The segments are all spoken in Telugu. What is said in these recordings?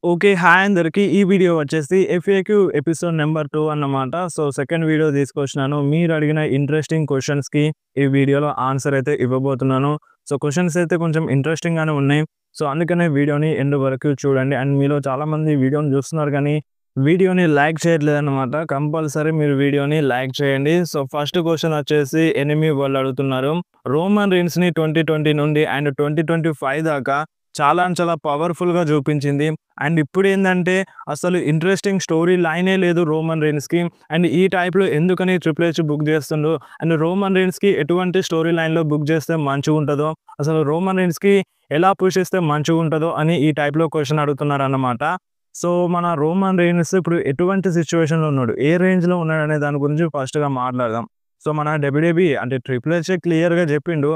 ఓకే. హాయ్ అందరికి. ఈ వీడియో వచ్చేసి ఎఫ్ఏక్యూ ఎపిసోడ్ నంబర్ 2 అన్నమాట. సో, సెకండ్ వీడియో తీసుకొచ్చినాను. మీరు అడిగిన ఇంట్రెస్టింగ్ క్వెషన్స్‌కి ఈ వీడియోలో ఆన్సర్ అయితే ఇవ్వబోతున్నాను. సో, క్వెషన్స్ అయితే కొంచెం ఇంట్రెస్టింగ్‌గానే ఉన్నాయి. సో, అందుకనే వీడియోని ఎండ్ వరకు చూడండి. అండ్ మీలో చాలామంది వీడియోని చూస్తున్నారు కానీ, వీడియోని లైక్ చేయట్లేదన్నమాట. కంపల్సరీ మీరు వీడియోని లైక్ చేయండి. సో, ఫస్ట్ క్వెషన్ వచ్చేసి ఎనిమీ వాళ్ళు అడుగుతున్నారు. రోమన్ రీన్స్‌ని 2020 నుండి అండ్ 2025 దాకా చాలా పవర్‌ఫుల్‌గా చూపించింది. అండ్ ఇప్పుడేందంటే అసలు ఇంట్రెస్టింగ్ స్టోరీ లైనే లేదు రోమన్ రీన్స్‌కి. అండ్ ఈ టైప్‌లో ఎందుకని ట్రిపుల్ హెచ్ బుక్ చేస్తుండు? అండ్ రోమన్ రీన్స్‌కి ఎటువంటి స్టోరీ లైన్‌లో బుక్ చేస్తే మంచిగుంటదో, అసలు రోమన్ రీన్స్‌కి ఎలా పుష్ చేస్తే మంచిగుంటదో అని ఈ టైప్‌లో క్వెషన్ అడుగుతున్నారన్నమాట. సో, మన రోమన్ రీన్స్ ఇప్పుడు ఎటువంటి సిట్యుయేషన్‌లో ఉన్నాడు? ఏ రేంజ్‌లో ఉన్నాడనే దాని గురించి ఫస్ట్‌గా మాట్లాడదాం. సో, మన డబ్ల్యూడబ్ల్యూఈ అంటే ట్రిపుల్ హెచ్ క్లియర్‌గా చెప్పిండు.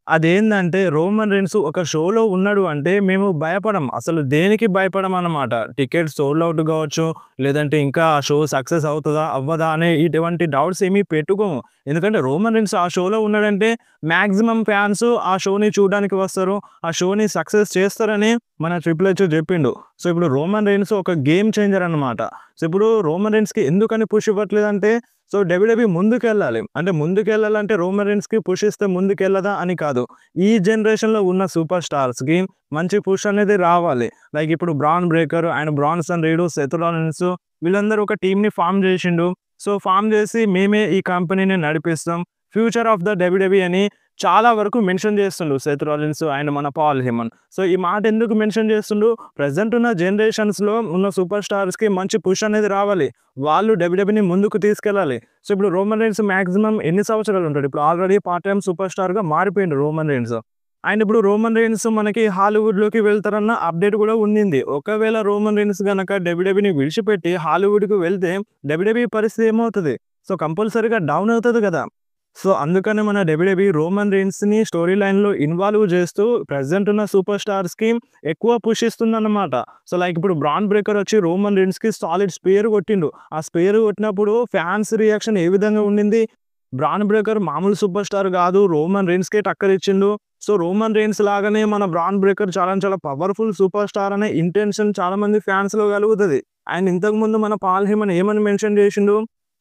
అదేందంటే రోమన్ రీన్స్ ఒక షోలో ఉన్నాడు అంటే మేము భయపడం. అసలు దేనికి భయపడమన్నమాట. టికెట్స్ సోల్డ్ ఔట్ కావచ్చు, లేదంటే ఇంకా ఆ షో సక్సెస్ అవుతదా? అవ్వదా? అనే ఇటువంటి డౌట్స్ ఏమి పెట్టుకోము. ఎందుకంటే రోమన్ రీన్స్ ఆ షోలో ఉన్నాడంటే మాక్సిమం ఫ్యాన్స్ ఆ షోని చూడడానికి వస్తారు. ఆ షోని సక్సెస్ చేస్తారని మన ట్రిపుల్ హెచ్ చెప్పిండు. సో, ఇప్పుడు రోమన్ రీన్స్ ఒక గేమ్ చేంజర్ అన్నమాట. సో, ఇప్పుడు రోమన్ రీన్స్‌కి ఎందుకని పుష్ ఇవ్వట్లేదంటే సో, డబ్ల్యూడబ్ల్యూఈ ముందుకెళ్ళాలి. అంటే ముందుకెళ్ళాలంటే రోమన్ రీన్స్‌కి పుష్ ఇస్తే ముందుకెళ్ళదా అని కాదు. ఈ జనరేషన్‌లో ఉన్న సూపర్ స్టార్స్‌కి మంచి పుష్ అనేది రావాలి. లైక్ ఇప్పుడు bran breaker and Branson read, Seth Rollins వీళ్ళందరూ ఒక టీమ్‌ని ఫార్మ్ చేసిండు. సో, ఫార్మ్ చేసి మేమే ఈ కంపెనీని నడిపిస్తాం. ఫ్యూచర్ ఆఫ్ ద డబ్ల్యూడబ్ల్యూఈ అని చాలా వరకు మెన్షన్ చేస్తుండు సెత్ రాలిన్స్ అండ్ మన పాల్ హేమన్. సో, ఈ మాట ఎందుకు మెన్షన్ చేస్తుండు? ప్రెజెంట్ ఉన్న జనరేషన్స్‌లో ఉన్న సూపర్ స్టార్స్‌కి మంచి పుష్ అనేది రావాలి. వాళ్ళు డబ్ల్యూడబ్ల్యూఈని ముందుకు తీసుకెళ్ళాలి. సో, ఇప్పుడు రోమన్ రీన్స్ మాక్సిమం ఎన్ని సంవత్సరాలు ఉంటాడు? ఇప్పుడు ఆల్రెడీ పార్ట్ టైమ్ సూపర్ స్టార్‌గా మారిపోయిండు రోమన్ రీన్స్. అండ్ ఇప్పుడు రోమన్ రీన్స్ మనకి హాలీవుడ్‌లోకి వెళ్తారన్న అప్డేట్ కూడా ఉండింది. ఒకవేళ రోమన్ రీన్స్ గనక డబ్ల్యూడబ్ల్యూఈని విడిచిపెట్టి హాలీవుడ్‌కి వెళ్తే డబ్ల్యూడబ్ల్యూఈ పరిస్థితి ఏమవుతది? సో, కంపల్సరీగా డౌన్ అవుతది కదా! సో, అందుకనే మన డబ్ల్యూడబ్ల్యూఈ రోమన్ రీన్స్‌ని స్టోరీ లైన్‌లో ఇన్వాల్వ్ చేస్తూ ప్రెజెంట్ ఉన్న సూపర్ స్టార్స్‌కి ఎక్కువ పుష్ ఇస్తుందన్నమాట. సో, లైక్ ఇప్పుడు బ్రాన్ బ్రేకర్ వచ్చి రోమన్ రీన్స్‌కి సాలిడ్ స్పేర్ కొట్టిండు. ఆ స్పేర్ కొట్టినప్పుడు ఫ్యాన్స్ రియాక్షన్ ఏ విధంగా ఉండింది? బ్రాన్ బ్రేకర్ మామూలు సూపర్ స్టార్ కాదు. రోమన్ రీన్స్‌కే టక్కర్ ఇచ్చిండు. సో, రోమన్ రీన్స్ లాగానే మన బ్రాన్ బ్రేకర్ చాలా పవర్‌ఫుల్ సూపర్ స్టార్ అనే ఇంటెన్షన్ చాలా మంది ఫ్యాన్స్‌లో కలుగుతది. అండ్ ఇంతకుముందు మన పాల్ హేమన్ ఏమని మెన్షన్ చేసిండు?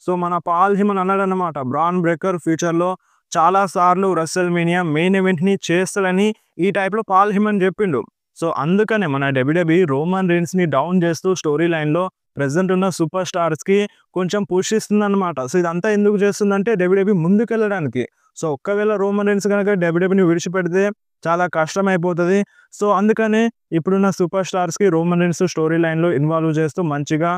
సో, మన పాల్ హేమన్ అన్నాడన్నమాట. బ్రాన్ బ్రేకర్ ఫ్యూచర్‌లో చాలా సార్లు రెస్సెల్‌మేనియా మెయిన్ ఈవెంట్‌ని చేస్తాడని ఈ టైప్‌లో పాల్ హేమన్ చెప్పిండు. సో, అందుకనే మన డబ్ల్యూడబ్ల్యూఈ రోమన్ రీన్స్‌ని డౌన్ చేస్తూ స్టోరీ లైన్‌లో ప్రెజెంట్ ఉన్న సూపర్ స్టార్స్‌కి కొంచెం పుష్ ఇస్తుందన్నమాట. సో, ఇదంతా ఎందుకు చేస్తుందంటే డబ్ల్యూడబ్ల్యూఈ ముందుకెళ్ళడానికి. సో, ఒక్కవేళ రోమన్ రీన్స్ గనక డబ్ల్యూడబ్ల్యూఈని విడిచిపెడితే చాలా కష్టమైపోతది. సో, అందుకనే ఇప్పుడున్న సూపర్ స్టార్స్‌కి రోమన్ రీన్స్ స్టోరీ లైన్‌లో ఇన్వాల్వ్ చేస్తూ మంచిగా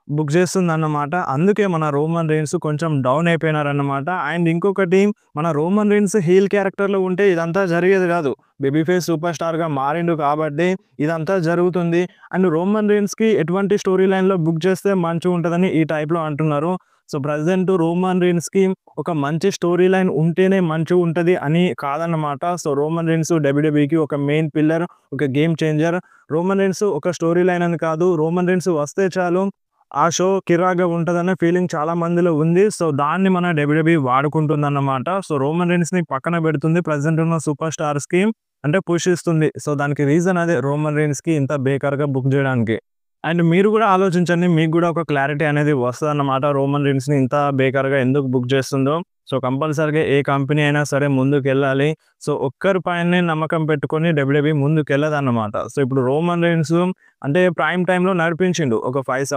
బుక్ చేస్తుందన్నమాట. అందుకే మన రోమన్ రీన్స్ కొంచెం డౌన్ అయిపోయినారన్నమాట. అండ్ ఇంకొకటి మన రోమన్ రీన్స్ హీల్ క్యారెక్టర్‌లో ఉంటే ఇదంతా జరిగేది కాదు. బేబీ ఫేస్ సూపర్ స్టార్‌గా మారిండు కాబట్టి ఇదంతా జరుగుతుంది. అండ్ రోమన్ రీన్స్‌కి ఎటువంటి స్టోరీ లైన్‌లో బుక్ చేస్తే మంచిగుంటదని ఈ టైప్‌లో అంటున్నారు. సో, ప్రెజెంట్ రోమన్ రీన్స్‌కి ఒక మంచి స్టోరీ లైన్ ఉంటేనే మంచిగుంటది అని కాదన్నమాట. సో, రోమన్ రీన్స్ డబ్ల్యూడబ్ల్యూఈకి ఒక మెయిన్ పిల్లర్, ఒక గేమ్ చేంజర్. రోమన్ రీన్స్ ఒక స్టోరీ లైన్ అని కాదు. రోమన్ రీన్స్ వస్తే చాలు ఆ షో కిరాక్‌గా ఉంటదనే ఫీలింగ్ చాలా మందిలో ఉంది. సో, దాన్ని మన డబ్ల్యూడబ్ల్యూఈ వాడుకుంటుందన్నమాట. సో, రోమన్ రీన్స్‌ని పక్కన పెడుతుంది. ప్రెజెంట్ ఉన్న సూపర్ స్టార్స్‌కి అంటే పుష్ ఇస్తుంది. సో, దానికి రీజన్ అదే రోమన్ రీన్స్‌కి ఇంత బేకార్‌గా బుక్ చేయడానికి. అండ్ మీరు కూడా ఆలోచించండి. మీకు కూడా ఒక క్లారిటీ అనేది వస్తదన్నమాట. రోమన్ రీన్స్‌ని ఇంత బేకార్‌గా ఎందుకు బుక్ చేస్తుందో. సో, కంపల్సరీగా ఏ కంపెనీ అయినా సరే ముందుకెళ్ళాలి. సో, ఒక్కరి పైనే నమ్మకం పెట్టుకొని డబ్ల్యూడబ్ల్యూఈ ముందుకెళ్ళదన్నమాట. సో, ఇప్పుడు రోమన్ రీన్స్ అంటే ప్రైమ్ టైమ్‌లో నడిపించిండు. ఒక 5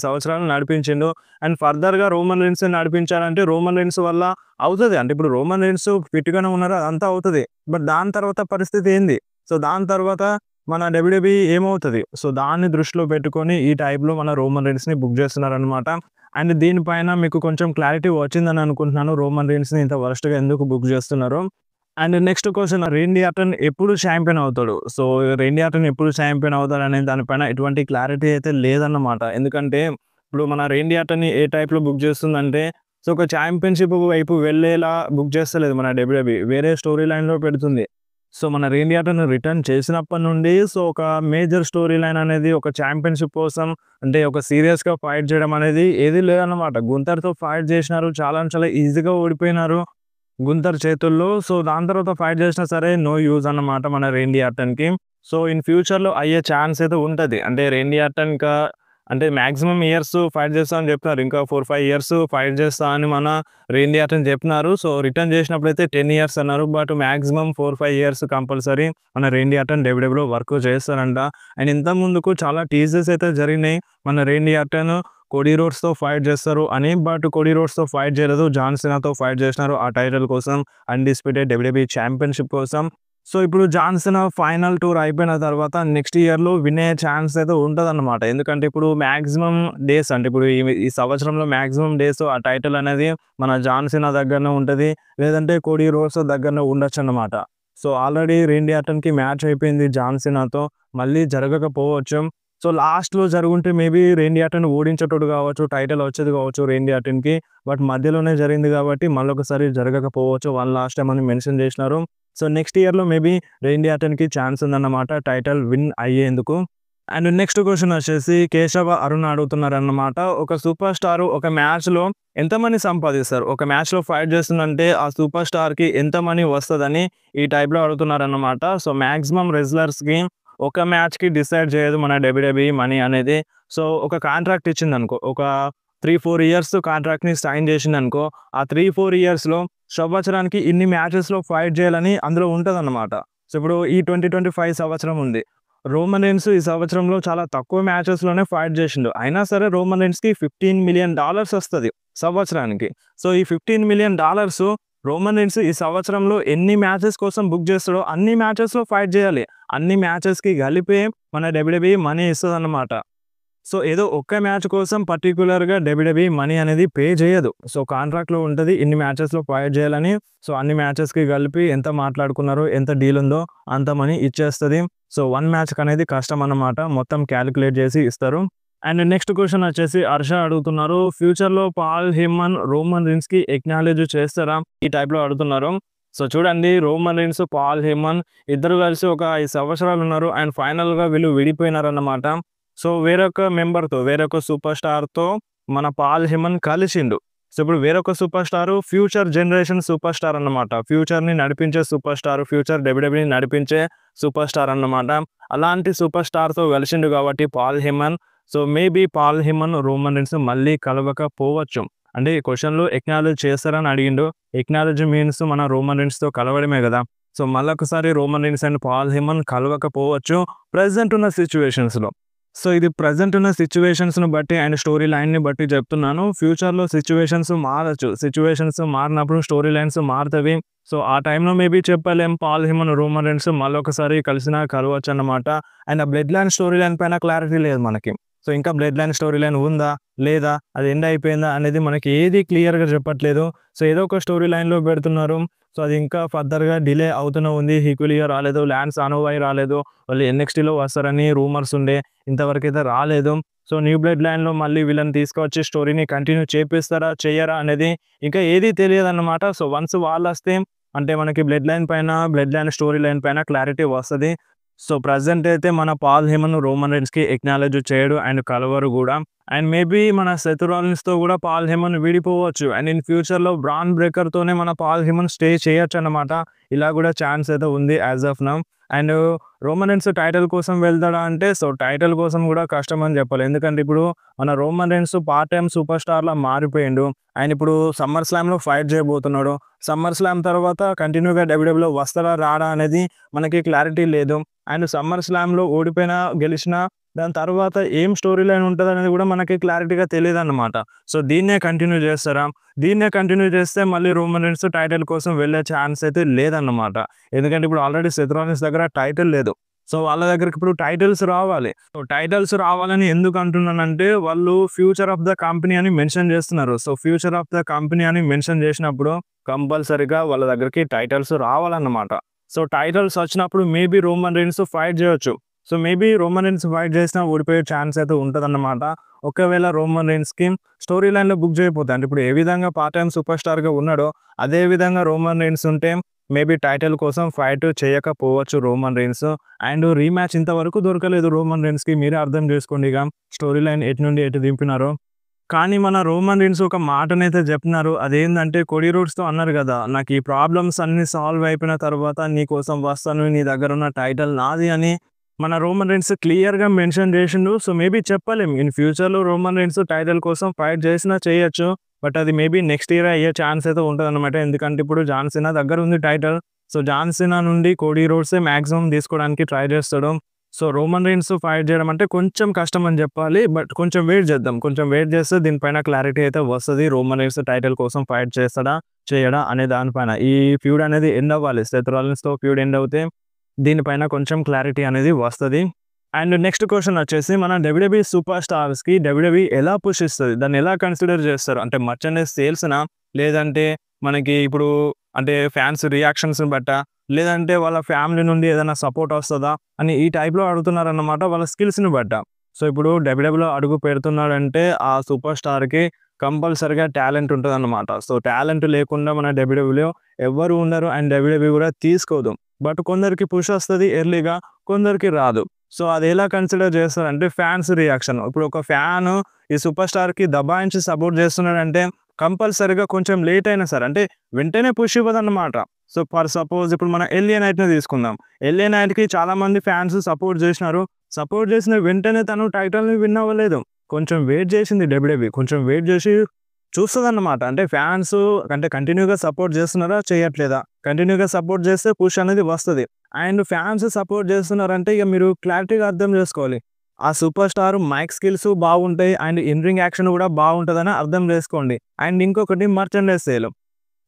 సంవత్సరాలు నడిపించిండు. అండ్ ఫర్దర్‌గా రోమన్ రీన్స్‌ని నడిపించాలంటే రోమన్ రీన్స్ వల్ల అవుతది. అంటే ఇప్పుడు రోమన్ రీన్స్ ఫిట్‌గానే ఉన్నారు. అదంతా అవుతది. బట్ దాని తర్వాత పరిస్థితి ఏంది? సో, దాని తర్వాత మన డబ్ల్యూడబ్ల్యూఈ ఏమవుతది? సో, దాన్ని దృష్టిలో పెట్టుకొని ఈ టైప్‌లో మన రోమన్ రీన్స్‌ని బుక్ చేస్తున్నారనమాట. అండ్ దీనిపైన మీకు కొంచెం క్లారిటీ వచ్చిందని అనుకుంటున్నాను. రోమన్ రీన్స్‌ని ఇంత వరస్ట్‌గా ఎందుకు బుక్ చేస్తున్నారో. అండ్ నెక్స్ట్ క్వెషన్ రేండీ ఆర్టన్ ఎప్పుడు చాంపియన్ అవుతాడు? సో, రేండీ ఆర్టన్ ఎప్పుడు చాంపియన్ అవుతాడనే దానిపైన ఎటువంటి క్లారిటీ అయితే లేదన్నమాట. ఎందుకంటే ఇప్పుడు మన రేండీ ఆర్టన్‌ని ఏ టైప్‌లో బుక్ చేస్తుందంటే సో, ఒక చాంపియన్‌షిప్ వైపు వెళ్ళేలా బుక్ చేస్తలేదు మన డబ్ల్యూడబ్ల్యూఈ. వేరే స్టోరీ లైన్‌లో పెడుతుంది. సో, మన రేండీ ఆర్టన్ రిటర్న్ చేసినప్పటి నుండి సో, ఒక మేజర్ స్టోరీ లైన్ అనేది ఒక చాంపియన్‌షిప్ కోసం అంటే ఒక సీరియస్‌గా ఫైట్ చేయడం అనేది ఏది లేదన్నమాట. గుంతర్‌తో ఫైట్ చేసినారు. చాలా ఈజీగా ఓడిపోయినారు. గుంతర్ చేతుల్లో. సో, దాని తర్వాత ఫైట్ చేసినా సరే నో యూజ్ అన్నమాట మన రేండీ ఆర్టన్‌కి. సో, ఇన్ ఫ్యూచర్‌లో అయ్యే ఛాన్స్ అయితే ఉంటది. అంటే రేండీ ఆర్టన్ ఇంకా అంటే మాక్సిమం ఇయర్స్ ఫైట్ చేస్తా అని చెప్తున్నారు. ఇంకా 4, 5 ఇయర్స్ ఫైట్ చేస్తా అని మన రేండీ ఆర్టన్ చెప్పినారు. సో, రిటర్న్ చేసినప్పుడైతే 10 ఇయర్స్ అన్నారు. బట్ మాక్సిమం 4, 5 ఇయర్స్ కంపల్సరీ మన రేండీ ఆర్టన్ డబ్ల్యూడబ్ల్యూలో వర్క్ చేస్తారంట. అండ్ ఇంతకు ముందుకు చాలా టీజర్స్ అయితే జరిగినాయి. మన రేండీ ఆర్టన్ కోడీ రోడ్స్‌తో ఫైట్ చేస్తారు అని. బట్ కోడీ రోడ్స్‌తో ఫైట్ చేయలేదు. జాన్ సీనాతో ఫైట్ చేసినారు ఆ టైటిల్ కోసం. అన్‌డిస్ప్యూటెడ్ డబ్ల్యూడబ్ల్యూఈ ఛాంపియన్‌షిప్ కోసం. సో, ఇప్పుడు జాన్ సీనా ఫైనల్ టూర్ అయిపోయిన తర్వాత నెక్స్ట్ ఇయర్‌లో విన్ అయ్యే ఛాన్స్ అయితే ఉంటదన్నమాట. ఎందుకంటే ఇప్పుడు మాక్సిమం డేస్ అంటే ఇప్పుడు ఈ సంవత్సరంలో మాక్సిమం డేస్ ఆ టైటిల్ అనేది మన జాన్ సీనా దగ్గరనే ఉంటది. లేదంటే కోడీ రోడ్స్ దగ్గరనే ఉండొచ్చన్నమాట. సో, ఆల్రెడీ రేండీ ఆర్టన్‌కి మ్యాచ్ అయిపోయింది జాన్ సీనాతో. మళ్ళీ జరగకపోవచ్చు. సో, లాస్ట్‌లో జరుగుంటే మేబీ రేండీ ఆర్టన్ ఓడించేటోడు కావచ్చు. టైటిల్ వచ్చేది కావచ్చు రేండీ ఆర్టన్‌కి. బట్ మధ్యలోనే జరిగింది కాబట్టి మళ్ళొకసారి జరగకపోవచ్చు. వన్ లాస్ట్ టైమ్ అని మెన్షన్ చేసినారు. సో, నెక్స్ట్ ఇయర్‌లో మేబీ రేండీ ఆర్టన్‌కి ఛాన్స్ ఉందన్నమాట టైటిల్ విన్ అయ్యేందుకు. అండ్ నెక్స్ట్ క్వెషన్ వచ్చేసి కేశవ అరుణ్ అడుగుతున్నారన్నమాట. ఒక సూపర్ స్టార్ ఒక మ్యాచ్‌లో ఎంత మనీ సంపాదిస్తారు? ఒక మ్యాచ్‌లో ఫైట్ చేస్తుందంటే ఆ సూపర్ స్టార్‌కి ఎంత మనీ వస్తదని ఈ టైప్‌లో అడుగుతున్నారన్నమాట. సో, మాక్సిమం రెజ్లర్స్‌కి ఒక మ్యాచ్‌కి డిసైడ్ చేయదు మన డబ్ల్యూడబ్ల్యూఈ మనీ అనేది. సో, ఒక కాంట్రాక్ట్ ఇచ్చిందనుకో. ఒక 3, 4 ఇయర్స్ కాంట్రాక్ట్‌ని సైన్ చేసిందనుకో. ఆ 3, 4 ఇయర్స్‌లో సంవత్సరానికి ఇన్ని మ్యాచెస్‌లో ఫైట్ చేయాలని అందులో ఉంటదన్నమాట. సో, ఇప్పుడు ఈ 2025 సంవత్సరం ఉంది. రోమన్ రీన్స్ ఈ సంవత్సరంలో చాలా తక్కువ మ్యాచెస్‌లోనే ఫైట్ చేసిండు. అయినా సరే రోమన్ రీన్స్‌కి $15,000,000 వస్తది సంవత్సరానికి. సో, ఈ $15,000,000 రోమన్ రీన్స్ ఈ సంవత్సరంలో ఎన్ని మ్యాచెస్ కోసం బుక్ చేస్తాడో అన్ని మ్యాచెస్‌లో ఫైట్ చేయాలి. అన్ని మ్యాచెస్‌కి కలిపి మన డబ్ల్యూడబ్ల్యూఈ మనీ ఇస్తదన్నమాట. సో, ఏదో ఒక్క మ్యాచ్ కోసం పర్టిక్యులర్‌గా డబ్ల్యూడబ్ల్యూఈ మనీ అనేది పే చేయదు. సో, కాంట్రాక్ట్‌లో ఉంటది ఇన్ని మ్యాచెస్‌లో ఫైట్ చేయాలని. సో, అన్ని మ్యాచెస్‌కి కలిపి ఎంత మాట్లాడుకున్నారో, ఎంత డీల్ ఉందో అంత మనీ ఇచ్చేస్తది. సో, 1 మ్యాచ్‌కి అనేది కష్టం అన్నమాట. మొత్తం క్యాలిక్యులేట్ చేసి ఇస్తారు. అండ్ నెక్స్ట్ క్వెషన్ వచ్చేసి హర్ష అడుగుతున్నారు. ఫ్యూచర్‌లో పాల్ హేమన్, రోమన్ రీన్స్‌కి ఎక్నాలెడ్జ్ చేస్తారా? ఈ టైప్‌లో అడుగుతున్నారు. సో, చూడండి రోమన్ రీన్స్, పాల్ హేమన్ ఇద్దరు కలిసి ఒక 5 సంవత్సరాలు ఉన్నారు. అండ్ ఫైనల్‌గా వీళ్ళు విడిపోయినారన్నమాట. సో, వేరొక మెంబర్‌తో వేరొక సూపర్ స్టార్‌తో మన పాల్ హేమన్ కలిసిండు. సో, ఇప్పుడు వేరొక super star future generation super star అన్నమాట. ఫ్యూచర్‌ని నడిపించే సూపర్ స్టార్, ఫ్యూచర్ డబ్ల్యూడబ్ల్యూఈని నడిపించే సూపర్ స్టార్ అన్నమాట. అలాంటి సూపర్ స్టార్‌తో కలిసిండు కాబట్టి Paul Heyman. So, maybe Paul Heyman, Roman Reigns మళ్ళీ కలవకపోవచ్చు. అంటే ఈ క్వెషన్‌లో ఎక్నాలెడ్జ్ చేస్తారని అడిగిండు. ఎక్నాలెడ్జ్ మీన్స్ మన రోమన్ రీన్స్‌తో కలవడమే కదా! సో, మళ్ళొకసారి Roman Reigns and Paul Heyman కలవకపోవచ్చు ప్రెజెంట్ ఉన్న సిట్యుయేషన్స్‌లో. సో, ఇది ప్రెజెంట్ ఉన్న సిట్యుయేషన్స్‌ని బట్టి అండ్ స్టోరీ లైన్‌ని బట్టి చెప్తున్నాను. ఫ్యూచర్‌లో సిట్యుయేషన్స్ మారొచ్చు. సిట్యుయేషన్స్ మారినప్పుడు స్టోరీ లైన్స్ మారుతవి. సో, ఆ టైంలో మేబీ చెప్పలేం. పాల్ హేమన్, రోమన్ రీన్స్ మళ్ళొకసారి కలిసినా కలవచ్చన్నమాట. అండ్ ఆ బ్లడ్ లైన్ స్టోరీ లైన్ పైన క్లారిటీ లేదు మనకి. సో, ఇంకా బ్లడ్ లైన్ స్టోరీ లైన్ ఉందా? లేదా? అది ఎండ్ అయిపోయిందా? అనేది మనకి ఏది క్లియర్‌గా చెప్పట్లేదు. సో, ఏదో ఒక స్టోరీ లైన్‌లో పెడుతున్నారు. సో, అది ఇంకా ఫర్దర్‌గా డిలే అవుతూనే ఉంది. హిక్విలియో రాలేదు. లాన్స్ ఆనోవై రాలేదు. వాళ్ళు ఎన్ఎక్స్‌టీలో వస్తారని రూమర్స్ ఉండే. ఇంతవరకైతే రాలేదు. సో, న్యూ బ్లడ్ లైన్‌లో మళ్ళీ వీళ్ళని తీసుకొచ్చి స్టోరీని కంటిన్యూ చేపిస్తారా? చెయ్యరా? అనేది ఇంకా ఏది తెలియదన్నమాట. సో, వన్స్ వాళ్ళొస్తే అంటే మనకి బ్లడ్ లైన్ పైన, బ్లడ్ లైన్ స్టోరీ లైన్ పైన క్లారిటీ వస్తది. సో, ప్రెజెంట్ అయితే మన పాల్ హేమన్, రోమన్ రీన్స్‌కి ఎక్నాలెడ్జ్ చేయడు అండ్ కలవరు గూడా. అండ్ మేబీ మన సెత్ రాలిన్స్‌తో గూడా పాల్ హేమన్ విడిపోవచ్చు. అండ్ ఇన్ ఫ్యూచర్‌లో బ్రాన్ బ్రేకర్‌తోనే మన పాల్ హేమన్ స్టే చేయొచ్చన్నమాట. ఇలా గూడా ఛాన్స్ అయితే ఉంది as of now. And Roman Reigns title కోసం వెళ్తాడా అంటే, సో, టైటిల్ కోసం గూడా కష్టం అని చెప్పాలి. ఎందుకంటే ఇప్పుడు మన Roman Reigns part time super స్టార్‌లా మారిపోయిండు. ఆయన ఇప్పుడు సమ్మర్ స్లామ్‌లో ఫైట్ చేయబోతున్నాడు. సమ్మర్ స్లామ్ తర్వాత కంటిన్యూగా డబ్ల్యూడబ్ల్యూలో వస్తాడా? రాడా? అనేది మనకి క్లారిటీ లేదు. అండ్ సమ్మర్ స్లామ్‌లో ఓడిపోయినా, గెలిచినా దాని తర్వాత ఏం స్టోరీ లైన్ ఉంటదనేది గూడా మనకి క్లారిటీగా తెలీదన్నమాట. సో, దీన్నే కంటిన్యూ చేస్తారా? దీన్నే కంటిన్యూ చేస్తే మళ్ళీ రోమన్ రీన్స్ టైటిల్ కోసం వెళ్ళే ఛాన్స్ అయితే లేదన్నమాట. ఎందుకంటే ఇప్పుడు ఆల్రెడీ సెత్ రాలిన్స్ దగ్గర టైటిల్ లేదు. సో, వాళ్ళ దగ్గరికి ఇప్పుడు టైటిల్స్ రావాలి. సో, టైటిల్స్ రావాలని ఎందుకు అంటున్నానంటే వాళ్ళు ఫ్యూచర్ ఆఫ్ ద కంపెనీ అని మెన్షన్ చేస్తున్నారు. So, future of the company అని మెన్షన్ చేసినప్పుడు కంపల్సరీగా వాళ్ళ దగ్గరికి టైటిల్స్ రావాలన్నమాట. సో, టైటిల్స్ వచ్చినప్పుడు మేబీ రోమన్ రీన్స్ ఫైట్ చేయొచ్చు. So, maybe Roman Reigns fight చేసినా ఓడిపోయే ఛాన్స్ అయితే ఉంటదన్నమాట. ఒకవేళ రోమన్ రీన్స్‌కి స్టోరీ లైన్‌లో బుక్ చేయకపోతే అంటే ఇప్పుడు ఏ విధంగా పార్ట్ టైమ్ సూపర్ స్టార్‌గా ఉన్నాడో అదే విధంగా రోమన్ రీన్స్ ఉంటే మేబీ టైటిల్ కోసం ఫైట్ చేయకపోవచ్చు రోమన్ రీన్స్. అండ్ రీమ్యాచ్ ఇంతవరకు దొరకలేదు రోమన్ రీన్స్‌కి. మీరే అర్థం చేసుకోండి ఇక స్టోరీ లైన్ ఎటు నుండి ఎటు దింపినారో. కానీ మన రోమన్ రీన్స్ ఒక మాటనైతే చెప్తున్నారు. అదేందంటే కోడీ రోడ్స్‌తో అన్నారు గదా! నాకు ఈ ప్రాబ్లమ్స్ అన్నీ సాల్వ్ అయిపోయిన తర్వాత నీకోసం వస్తాను. నీ దగ్గరున్న టైటిల్ నాది అని మన రోమన్ రీన్స్ క్లియర్‌గా మెన్షన్ చేసిండు. సో, మేబీ చెప్పలేం. ఇన్ ఫ్యూచర్‌లో రోమన్ రీన్స్ టైటిల్ కోసం ఫైట్ చేసినా చేయొచ్చు. బట్ అది మేబీ నెక్స్ట్ ఇయర్ అయ్యే ఛాన్స్ అయితే ఉంటదనమాట. ఎందుకంటే ఇప్పుడు జాన్ సీనా దగ్గర ఉంది టైటిల్. సో, జాన్ సీనా నుండి కోడీ రోడ్సే మాక్సిమం తీసుకోవడానికి ట్రై చేస్తాడు. సో, రోమన్ రీన్స్ ఫైట్ చేయడం అంటే కొంచెం కష్టం అని చెప్పాలి. బట్ కొంచెం వెయిట్ చేద్దాం. కొంచెం వెయిట్ చేస్తే దీనిపైన క్లారిటీ అయితే వస్తది. రోమన్ రీన్స్ టైటిల్ కోసం ఫైట్ చేస్తాడా? చేయడా? అనే దానిపైన. ఈ ఫ్యూడ్ అనేది ఎండ్ అవ్వాలి. సెత్ రాలిన్స్‌తో ఫ్యూడ్ ఎండ్ అవుతే దీనిపైన కొంచెం క్లారిటీ అనేది వస్తది. అండ్ నెక్స్ట్ క్వెషన్ వచ్చేసి మన డబ్ల్యూడబ్ల్యూఈ సూపర్ స్టార్స్‌కి డబ్ల్యూడబ్ల్యూఈ ఎలా పుష్ ఇస్తది? దాన్ని ఎలా కన్సిడర్ చేస్తారు? అంటే మర్చండైజ్ సేల్స్‌నా? లేదంటే మనకి ఇప్పుడు అంటే ఫ్యాన్స్ రియాక్షన్స్‌ని బట్టా? లేదంటే వాళ్ళ ఫ్యామిలీ నుండి ఏదైనా సపోర్ట్ వస్తదా? అని ఈ టైప్‌లో అడుగుతున్నారన్నమాట వాళ్ళ స్కిల్స్‌ని బట్టా. సో, ఇప్పుడు డబ్ల్యూడబ్ల్యూఈలో అడుగు పెడుతున్నాడంటే ఆ సూపర్ స్టార్‌కి కంపల్సరీగా టాలెంట్ ఉంటదన్నమాట. సో, టాలెంట్ లేకుండా మన డబ్ల్యూడబ్ల్యూఈలో ఎవ్వరు ఉండరు. అండ్ డబ్ల్యూడబ్ల్యూఈ కూడా తీసుకోదు. బట్ కొందరికి పుష్ వస్తది ఎర్లీగా, కొందరికి రాదు. సో, అది ఎలా కన్సిడర్ చేస్తారంటే ఫ్యాన్స్ రియాక్షన్. ఇప్పుడు ఒక ఫ్యాను ఈ సూపర్ స్టార్‌కి దబాయించి సపోర్ట్ చేస్తున్నాడంటే కంపల్సరీగా కొంచెం లేట్ అయినా సరే అంటే వెంటనే పుష్ ఇవ్వదన్నమాట. సో, ఫర్ సపోజ్ ఇప్పుడు మనం ఎల్ఏ నైట్‌ని తీసుకుందాం. ఎల్ఏ నైట్‌కి చాలామంది ఫ్యాన్స్ సపోర్ట్ చేసినారు. సపోర్ట్ చేసిన వెంటనే తను టైటిల్‌ని విన్ అవ్వలేదు. కొంచెం వెయిట్ చేసింది డబ్ల్యూడబ్ల్యూఈ. కొంచెం వెయిట్ చేసి చూస్తదన్నమాట. అంటే ఫ్యాన్స్ అంటే కంటిన్యూగా సపోర్ట్ చేస్తున్నారా? చేయట్లేదా? కంటిన్యూగా సపోర్ట్ చేస్తే పుష్ అనేది వస్తది. అండ్ ఫ్యాన్స్ సపోర్ట్ చేస్తున్నారంటే ఇక మీరు క్లారిటీగా అర్థం చేసుకోవాలి. ఆ సూపర్ స్టార్ మైక్ స్కిల్స్ బాగుంటాయి. అండ్ ఇన్ రింగ్ యాక్షన్ కూడా బాగుంటదని అర్థం చేసుకోండి. అండ్ ఇంకొకటి మర్చండైజ్ సేల్.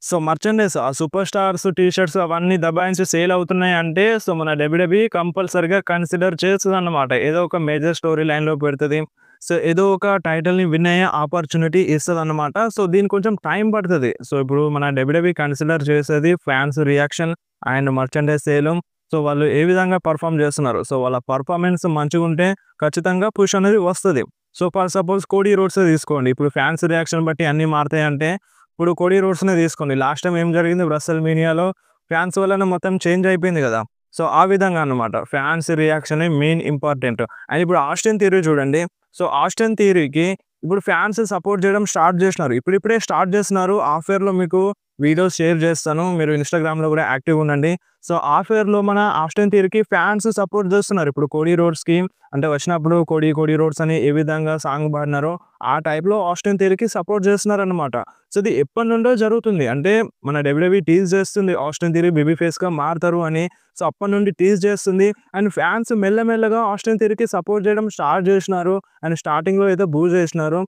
సో, మర్చండైజ్ ఆ సూపర్ స్టార్స్ టీ షర్ట్స్ అవన్నీ దబాయించి సేల్ అవుతున్నాయి అంటే సో, మన డబ్ల్యూడబ్ల్యూఈ కంపల్సరీగా కన్సిడర్ చేస్తదన్నమాట. ఏదో ఒక మేజర్ స్టోరీ లైన్‌లో పెడతది. సో, ఏదో ఒక టైటిల్‌ని విన్ అయ్యే ఆపర్చునిటీ ఇస్తదన్నమాట. సో, దీనికి కొంచెం టైం పడతది. సో, ఇప్పుడు మన డబ్ల్యూడబ్ల్యూఈ కన్సిడర్ చేసేది fans reaction and merchandise sale. So, వాళ్ళు ఏ విధంగా పెర్ఫార్మ్ చేస్తున్నారు. సో, వాళ్ళ పెర్ఫార్మెన్స్ మంచిగుంటే ఖచ్చితంగా పుష్ అనేది వస్తది. సో, ఫర్ సపోజ్ కోడీ రోడ్సే తీసుకోండి. ఇప్పుడు ఫ్యాన్స్ రియాక్షన్ బట్టి అన్నీ మారతాయంటే ఇప్పుడు కోడీ రోడ్స్‌నే తీసుకోండి. లాస్ట్ టైమ్ ఏం జరిగింది రెసల్‌మేనియాలో ఫ్యాన్స్ వల్లనే మొత్తం చేంజ్ అయిపోయింది గదా! సో, ఆ విధంగా అన్నమాట. ఫ్యాన్స్ రియాక్షనే మెయిన్ ఇంపార్టెంట్. అండ్ ఇప్పుడు ఆస్టిన్ థియరీ చూడండి. సో, ఆస్టిన్ థియరీకి ఇప్పుడు ఫ్యాన్స్ సపోర్ట్ చేయడం స్టార్ట్ చేసినారు. ఇప్పుడిప్పుడే స్టార్ట్ చేస్తున్నారు. ఆఫ్ ఎయిర్‌లో మీకు వీడియోస్ షేర్ చేస్తాను. మీరు ఇన్‌స్టాగ్రామ్‌లో కూడా యాక్టివ్‌గా ఉండండి. సో, ఆఫ్ ఎయిర్‌లో మన ఆస్టిన్ థియరీకి ఫ్యాన్స్ సపోర్ట్ చేస్తున్నారు. ఇప్పుడు కోడీ రోడ్స్‌కి అంటే వచ్చినప్పుడు కోడీ రోడ్స్ అని ఏ విధంగా సాంగ్ పాడినారో ఆ టైప్‌లో ఆస్టిన్ థియరీకి సపోర్ట్ చేస్తున్నారన్నమాట. సో, ఇది ఎప్పటినుండో జరుగుతుంది. అంటే మన డబ్ల్యూడబ్ల్యూఈ టీజ్ చేస్తుంది ఆస్టిన్ థియరీ బేబీ ఫేస్‌గా మారతారు అని. సో, అప్పటినుండి టీజ్ చేస్తుంది. అండ్ ఫ్యాన్స్ మెల్లమెల్లగా ఆస్టిన్ థియరీకి సపోర్ట్ చేయడం స్టార్ట్ చేసినారు. అండ్ స్టార్టింగ్‌లో అయితే బూ చేసినారు.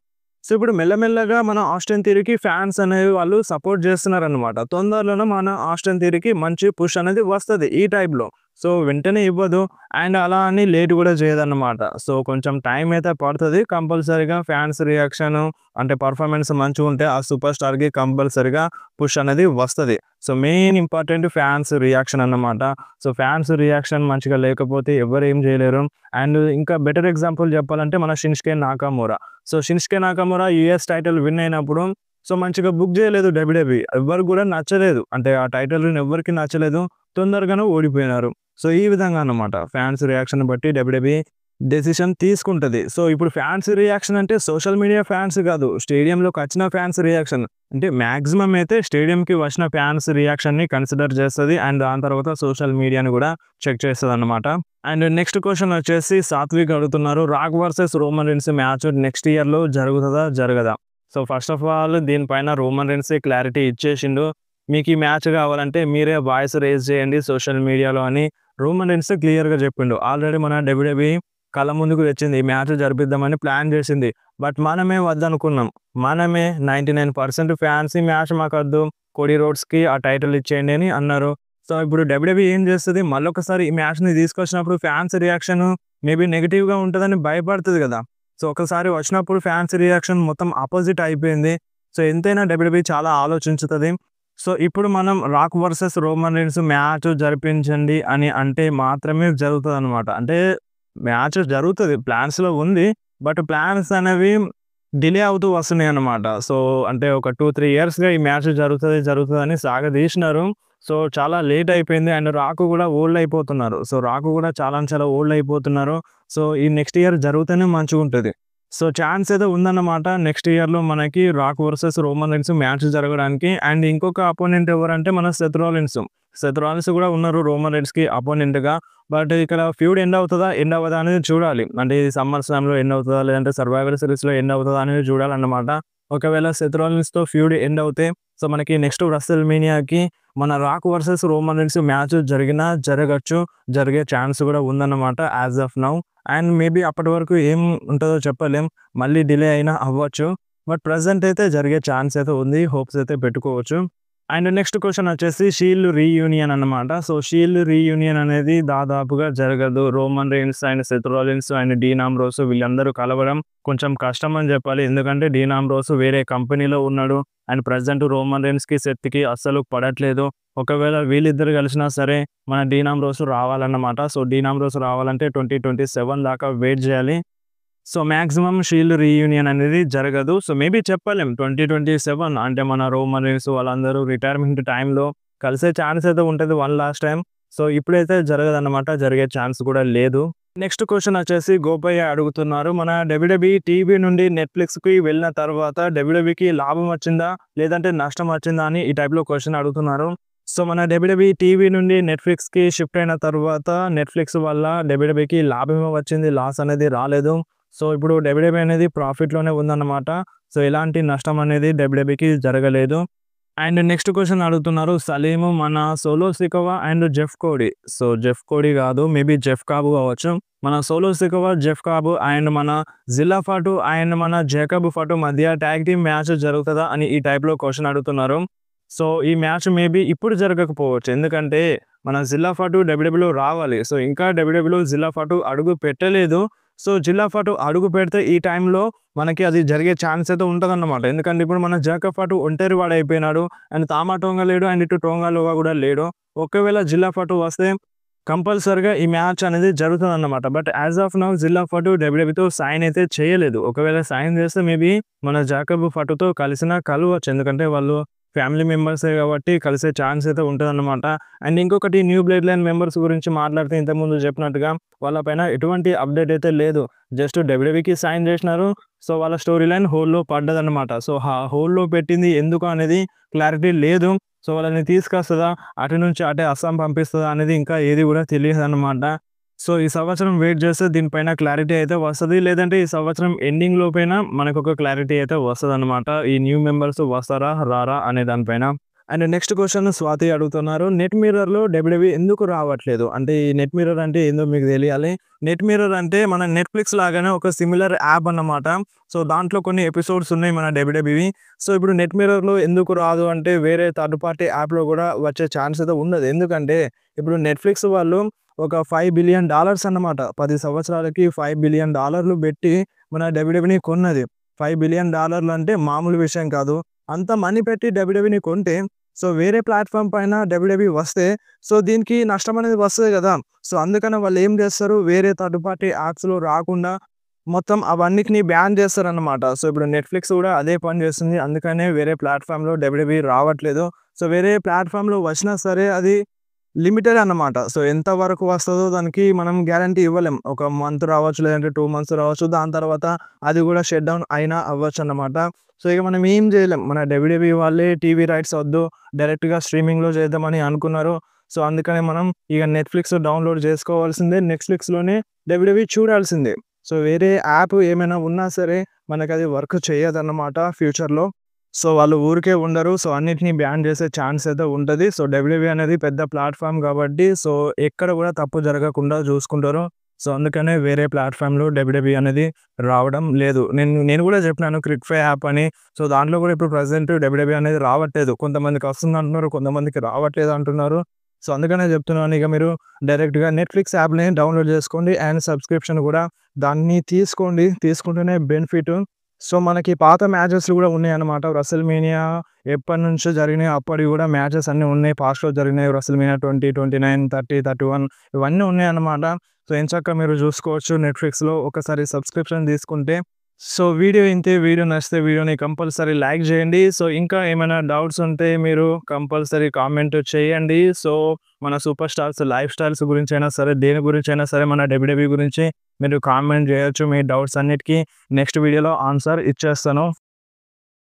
సో, ఇప్పుడు మెల్లమెల్లగా మన ఆస్టిన్ థియరీకి ఫ్యాన్స్ అనేవి వాళ్ళు సపోర్ట్ చేస్తున్నారన్నమాట. తొందరలోనే మన ఆస్టిన్ థియరీకి మంచి పుష్ అనేది వస్తది ఈ టైప్‌లో. సో, వెంటనే ఇవ్వదు. అండ్ అలా అని లేట్ కూడా చేయదన్నమాట. సో, కొంచెం టైం అయితే పడతది. కంపల్సరీగా ఫ్యాన్స్ రియాక్షన్ అంటే పెర్ఫార్మెన్స్ మంచిగుంటే ఆ సూపర్ స్టార్‌కి కంపల్సరీగా పుష్ అనేది వస్తది. So, main important fans reaction అన్నమాట. సో, ఫ్యాన్స్ రియాక్షన్ మంచిగా లేకపోతే ఎవ్వరు ఏం చేయలేరు. అండ్ ఇంకా బెటర్ ఎగ్జాంపుల్ చెప్పాలంటే మన Shinsuke Nakamura. So, Shinsuke Nakamura US title win అయినప్పుడు సో, మంచిగా బుక్ చేయలేదు డబ్ల్యూడబ్ల్యూఈ. ఎవ్వరికి కూడా నచ్చలేదు. అంటే ఆ టైటిల్ విన్ ఎవ్వరికీ నచ్చలేదు. తొందరగానే ఓడిపోయినారు. సో, ఈ విధంగా అన్నమాట. ఫ్యాన్స్ రియాక్షన్ బట్టి డబ్ల్యూడబ్ల్యూఈ డెసిషన్ తీసుకుంటది. సో, ఇప్పుడు ఫ్యాన్స్ రియాక్షన్ అంటే సోషల్ మీడియా ఫ్యాన్స్ కాదు. స్టేడియంలోకి వచ్చిన ఫ్యాన్స్ రియాక్షన్. అంటే మాక్సిమం అయితే స్టేడియంకి వచ్చిన ఫ్యాన్స్ రియాక్షన్‌ని కన్సిడర్ చేస్తది. అండ్ దాని తర్వాత సోషల్ మీడియాని కూడా చెక్ చేస్తదన్నమాట. అండ్ నెక్స్ట్ క్వెషన్ వచ్చేసి సాత్విక్ అడుగుతున్నారు. Rock versus Roman Reigns match next ఇయర్‌లో జరుగుతదా? జరగదా? సో, ఫస్ట్ ఆఫ్ ఆల్ దీనిపైన రోమన్ రీన్సే క్లారిటీ ఇచ్చేసిండు. మీకు ఈ మ్యాచ్ కావాలంటే మీరే వాయిస్ రైజ్ చేయండి సోషల్ మీడియాలో అని రోమన్ రీన్స్ క్లియర్‌గా చెప్పిండు. ఆల్రెడీ మన డబ్ల్యూడబ్ల్యూఈ కళ్ళ ముందుకు తెచ్చింది. ఈ మ్యాచ్ జరిపిద్దామని ప్లాన్ చేసింది. బట్ మనమే వద్దనుకున్నాం. మనమే 99% ఫ్యాన్స్ ఈ మ్యాచ్ మాకొద్దు. కోడీ రోడ్స్‌కి ఆ టైటిల్ ఇచ్చేయండి అని అన్నారు. సో, ఇప్పుడు డబ్ల్యూడబ్ల్యూఈ ఏం చేస్తది మళ్ళొకసారి ఈ మ్యాచ్‌ని తీసుకొచ్చినప్పుడు ఫ్యాన్స్ రియాక్షన్ మేబీ నెగెటివ్‌గా ఉంటదని భయపడతది కదా! సో, ఒకసారి వచ్చినప్పుడు ఫ్యాన్స్ రియాక్షన్ మొత్తం అపోజిట్ అయిపోయింది. సో, ఎంతైనా డబ్ల్యూడబ్ల్యూఈ చాలా ఆలోచించుతది. సో, ఇప్పుడు మనం Rock versus Roman Reigns match జరిపించండి అని అంటే మాత్రమే జరుగుతదనమాట. అంటే మ్యాచ్ జరుగుతది. ప్లాన్స్‌లో ఉంది. బట్ ప్లాన్స్ అనేవి డిలే అవుతూ వస్తున్నాయన్నమాట. సో, అంటే ఒక 2, 3 ఇయర్స్‌గా ఈ మ్యాచ్ జరుగుతదని సాగదీసినారు. సో, చాలా లేట్ అయిపోయింది. అండ్ రాకు కూడా ఓల్డ్ అయిపోతున్నారు. సో, రాకు కూడా చాలా చాలా ఓల్డ్ అయిపోతున్నారు. సో, ఈ నెక్స్ట్ ఇయర్ జరుగుతేనే మంచిగుంటది. సో ఛాన్స్ అయితే ఉందన్నమాట నెక్స్ట్ ఇయర్‌లో మనకి Rock versus Roman Reigns match జరగడానికి. అండ్ ఇంకొక అపోనెంట్ ఎవరంటే మన సెత్ రాలిన్స్. సెత్ రాలిన్స్ కూడా ఉన్నారు రోమన్ రీన్స్‌కి అపోనెంట్‌గా. బట్ ఇక్కడ ఫ్యూడ్ ఎండ్ అవుతదా? ఎండ్ అవ్వదా? అనేది చూడాలి. అంటే ఇది సమ్మర్ స్లామ్‌లో ఎండ్ అవుతదా? లేదంటే సర్వైవర్ సిరీస్‌లో ఎండ్ అవుతదా? అనేది చూడాలన్నమాట. ఒకవేళ సెత్ రాలిన్స్‌తో ఫ్యూడ్ ఎండ్ అవుతే సో మనకి నెక్స్ట్ రెస్ల్‌మేనియాకి మన Rock versus Roman Reigns match జరిగినా జరగచ్చు. జరిగే ఛాన్స్ కూడా ఉందన్నమాట as of now. And maybe అప్పటి వరకు ఏం ఉంటదో చెప్పలేం. మళ్ళీ డిలే అయినా అవ్వచ్చు. బట్ ప్రెజెంట్ అయితే జరిగే ఛాన్స్ అయితే ఉంది. హోప్స్ అయితే పెట్టుకోవచ్చు. అండ్ నెక్స్ట్ క్వెషన్ వచ్చేసి షీల్డ్ రీయూనియన్ అన్నమాట. సో షీల్డ్ రీయూనియన్ అనేది దాదాపుగా జరగదు. Roman Reigns and Seth Rollins and Dean Ambrose వీళ్ళందరూ కలవడం కొంచెం కష్టం అని చెప్పాలి. ఎందుకంటే డీన్ ఆంబ్రోస్ వేరే కంపెనీలో ఉన్నాడు. అండ్ ప్రెజెంట్ రోమన్ రీన్స్‌కి, సెత్‌కి అస్సలు పడట్లేదు. ఒకవేళ వీళ్ళిద్దరు కలిసినా సరే మన డీన్ ఆంబ్రోస్ రావాలన్నమాట. సో డీన్ ఆంబ్రోస్ రావాలంటే 2027 దాకా వెయిట్ చేయాలి. సో మాక్సిమం షీల్డ్ రీయూనియన్ అనేది జరగదు. సో మేబీ చెప్పలేం 2027 అంటే మన రోమన్ రీన్స్ వాళ్ళందరూ రిటైర్మెంట్ టైంలో కలిసే ఛాన్స్ అయితే ఉంటది వన్ లాస్ట్ టైమ్. సో ఇప్పుడైతే జరగదన్నమాట. జరిగే ఛాన్స్ కూడా లేదు. నెక్స్ట్ క్వెషన్ వచ్చేసి గోపయ్య అడుగుతున్నారు. మన డబ్ల్యూడబ్ల్యూఈ టీవీ నుండి నెట్‌ఫ్లిక్స్‌కి వెళ్ళిన తర్వాత డబ్ల్యూడబ్ల్యూఈకి లాభం వచ్చిందా? లేదంటే నష్టం వచ్చిందా? అని ఈ టైప్‌లో క్వెషన్ అడుగుతున్నారు. సో మన డబ్ల్యూడబ్ల్యూఈ టీవీ నుండి నెట్‌ఫ్లిక్స్‌కి షిఫ్ట్ అయిన తర్వాత నెట్‌ఫ్లిక్స్ వల్ల డబ్ల్యూడబ్ల్యూఈకి లాభమే వచ్చింది. లాస్ అనేది రాలేదు. సో ఇప్పుడు డబ్ల్యూడబ్ల్యూఈ అనేది ప్రాఫిట్‌లోనే ఉందన్నమాట. సో ఎలాంటి నష్టం అనేది డబ్ల్యూడబ్ల్యూఈకి జరగలేదు. అండ్ నెక్స్ట్ క్వెషన్ అడుగుతున్నారు సలీము మన solo Sikoa and Jeff Cody. So Jeff Cody కాదు మేబీ జెఫ్ కాబు కావచ్చు. మన సోలో సికోవా, జెఫ్ కాబు అండ్ మన జిల్లా ఫాటు అండ్ మన జేకబ్ ఫాటు మధ్య ట్యాగ్ టీమ్ మ్యాచ్ జరుగుతదా? అని ఈ టైప్‌లో క్వెషన్ అడుగుతున్నారు. సో ఈ మ్యాచ్ మేబీ ఇప్పుడు జరగకపోవచ్చు. ఎందుకంటే మన జిల్లా ఫాటు డబ్ల్యూడబ్ల్యూలో రావాలి. సో ఇంకా డబ్ల్యూడబ్ల్యూలో జిల్లా ఫాటు అడుగు పెట్టలేదు. సో జిల్లా ఫాటు అడుగు పెడితే ఈ టైంలో మనకి అది జరిగే ఛాన్స్ అయితే ఉంటదన్నమాట. ఎందుకంటే ఇప్పుడు మన జాకబ్ ఫాటు ఒంటరి వాడైపోయినాడు. అండ్ తామా టోంగా లేడు. అండ్ ఇటు టోంగా లోవా కూడా లేడు. ఒకవేళ జిల్లా ఫాటు వస్తే కంపల్సరీగా ఈ మ్యాచ్ అనేది జరుగుతుందన్నమాట. బట్ యాజ్ ఆఫ్ నౌ జిల్లా ఫాటు డబ్ల్యూడబ్ల్యూతో సైన్ అయితే చేయలేదు. ఒకవేళ సైన్ చేస్తే మేబీ మన జాకబ్ ఫాటుతో కలిసినా కలవచ్చు. ఎందుకంటే వాళ్ళు ఫ్యామిలీ మెంబర్సే కాబట్టి కలిసే ఛాన్స్ అయితే ఉంటదన్నమాట. అండ్ ఇంకొకటి న్యూ బ్లడ్ లైన్ మెంబర్స్ గురించి మాట్లాడితే ఇంతకుముందు చెప్పినట్టుగా వాళ్ళ పైన ఎటువంటి అప్డేట్ అయితే లేదు. జస్ట్ డబ్ల్యూడబ్ల్యూఈకి సైన్ చేసినారు. సో వాళ్ళ స్టోరీ లైన్ హోల్‌లో పడ్డదన్నమాట. సో హోల్‌లో పెట్టింది ఎందుకు అనేది క్లారిటీ లేదు. సో వాళ్ళని తీసుకొస్తదా? అటు నుంచి అటే అస్సాం పంపిస్తదా? అనేది ఇంకా ఏది కూడా తెలియదన్నమాట. సో ఈ సంవత్సరం వెయిట్ చేస్తే దీనిపైన క్లారిటీ అయితే వస్తది. లేదంటే ఈ సంవత్సరం ఎండింగ్ లోపైన మనకొక క్లారిటీ అయితే వస్తదన్నమాట. ఈ న్యూ మెంబర్స్ వస్తారా? రారా? అనే దానిపైన. అండ్ నెక్స్ట్ క్వెషన్ స్వాతి అడుగుతున్నారు. నెట్ మిర్రర్‌లో డబ్ల్యూడబ్ల్యూఈ ఎందుకు రావట్లేదు? అంటే ఈ నెట్ మిర్రర్ అంటే ఏందో మీకు తెలియాలి. నెట్ మిర్రర్ అంటే మన నెట్‌ఫ్లిక్స్ లాగానే ఒక సిమిలర్ యాప్ అన్నమాట. సో దాంట్లో కొన్ని ఎపిసోడ్స్ ఉన్నాయి మన డబ్ల్యూడబ్ల్యూఈ. సో ఇప్పుడు నెట్ మిర్రర్‌లో ఎందుకు రాదు అంటే వేరే థర్డ్ పార్టీ యాప్‌లో కూడా వచ్చే ఛాన్స్ అయితే ఉన్నది. ఎందుకంటే ఇప్పుడు నెట్‌ఫ్లిక్స్ వాళ్ళు ఒక $5 బిలియన్ అన్నమాట. 10 సంవత్సరాలకి $5 బిలియన్ పెట్టి మన డబ్ల్యూడబ్ల్యూఈని కొన్నది. $5 బిలియన్ అంటే మామూలు విషయం కాదు. అంత మనీ పెట్టి డబ్ల్యూడబ్ల్యూఈని కొంటే సో వేరే ప్లాట్‌ఫామ్ పైన డబ్ల్యూడబ్ల్యూఈ వస్తే సో దీనికి నష్టం అనేది వస్తది కదా! సో అందుకని వాళ్ళు ఏం చేస్తారు వేరే థర్డ్ పార్టీ యాప్స్‌లో రాకుండా మొత్తం అవన్నిటిని బ్యాన్ చేస్తారన్నమాట. సో ఇప్పుడు నెట్‌ఫ్లిక్స్ కూడా అదే పని చేస్తుంది. అందుకనే వేరే ప్లాట్‌ఫామ్‌లో డబ్ల్యూడబ్ల్యూఈ రావట్లేదు. సో వేరే ప్లాట్‌ఫామ్‌లో వచ్చినా సరే అది లిమిటెడ్ అన్నమాట. సో ఎంత వరకు వస్తదో దానికి మనం గ్యారంటీ ఇవ్వలేం. ఒక మంత్ రావచ్చు, లేదంటే 2 మంత్స్ రావచ్చు. దాని తర్వాత అది కూడా షట్ డౌన్ అయినా అవ్వచ్చన్నమాట. సో ఇక మనం ఏం చేయలేం. మన డబ్ల్యూడబ్ల్యూఈ వాళ్ళే టీవీ రైట్స్ వద్దు డైరెక్ట్‌గా స్ట్రీమింగ్‌లో చేద్దామని అనుకున్నారు. సో అందుకనే మనం ఇక నెట్‌ఫ్లిక్స్ డౌన్‌లోడ్ చేసుకోవాల్సిందే. నెట్‌ఫ్లిక్స్‌లోనే డబ్ల్యూడబ్ల్యూఈ చూడాల్సిందే. సో వేరే యాప్ ఏమైనా ఉన్నా సరే మనకది వర్క్ చేయదన్నమాట ఫ్యూచర్‌లో. సో వాళ్ళు ఊరికే ఉండరు. సో అన్నిటిని బ్యాన్ చేసే ఛాన్స్ అయితే ఉంటది. సో డబ్ల్యూడబ్ల్యూఈ అనేది పెద్ద ప్లాట్‌ఫామ్ కాబట్టి సో ఎక్కడ కూడా తప్పు జరగకుండా చూసుకుంటారు. సో అందుకనే వేరే ప్లాట్‌ఫామ్‌లో డబ్ల్యూడబ్ల్యూఈ అనేది రావడం లేదు. నేను కూడా చెప్పినాను క్రిక్‌ఫై యాప్ అని. సో దాంట్లో కూడా ఇప్పుడు ప్రెజెంట్ డబ్ల్యూడబ్ల్యూఈ అనేది రావట్లేదు. కొంతమందికి వస్తుందంటున్నారు. కొంతమందికి రావట్లేదు అంటున్నారు. సో అందుకనే చెప్తున్నాను ఇక మీరు డైరెక్ట్‌గా నెట్‌ఫ్లిక్స్ యాప్‌ని డౌన్‌లోడ్ చేసుకోండి. అండ్ సబ్స్క్రిప్షన్ కూడా దాన్ని తీసుకోండి. తీసుకుంటేనే బెనిఫిట్. సో మనకి పాత మ్యాచెస్ కూడా ఉన్నాయన్నమాట. రెస్ల్‌మేనియా ఎప్పటినుంచో జరిగినాయి. అప్పటివి కూడా మ్యాచెస్ అన్నీ ఉన్నాయి. పాస్ట్‌లో జరిగినాయి. రెస్ల్‌మేనియా 20, 29, 30, 31 ఇవన్నీ ఉన్నాయన్నమాట. సో ఎంచక్కా మీరు చూసుకోవచ్చు నెట్‌ఫ్లిక్స్‌లో. ఒకసారి సబ్స్క్రిప్షన్ తీసుకుంటే సో వీడియో ఇంతే. వీడియో నచ్చితే వీడియోని కంపల్సరీ లైక్ చేయండి. సో ఇంకా ఏమైనా డౌట్స్ ఉంటే మీరు కంపల్సరీ కామెంట్ చేయండి. సో మన సూపర్ స్టార్స్ లైఫ్ స్టైల్స్ గురించైనా సరే, దేని గురించైనా సరే, మన డబ్ల్యూడబ్ల్యూఈ గురించి మీరు కామెంట్ చేయొచ్చు. మీ డౌట్స్ అన్నిటికీ నెక్స్ట్ వీడియోలో ఆన్సర్ ఇచ్చేస్తాను.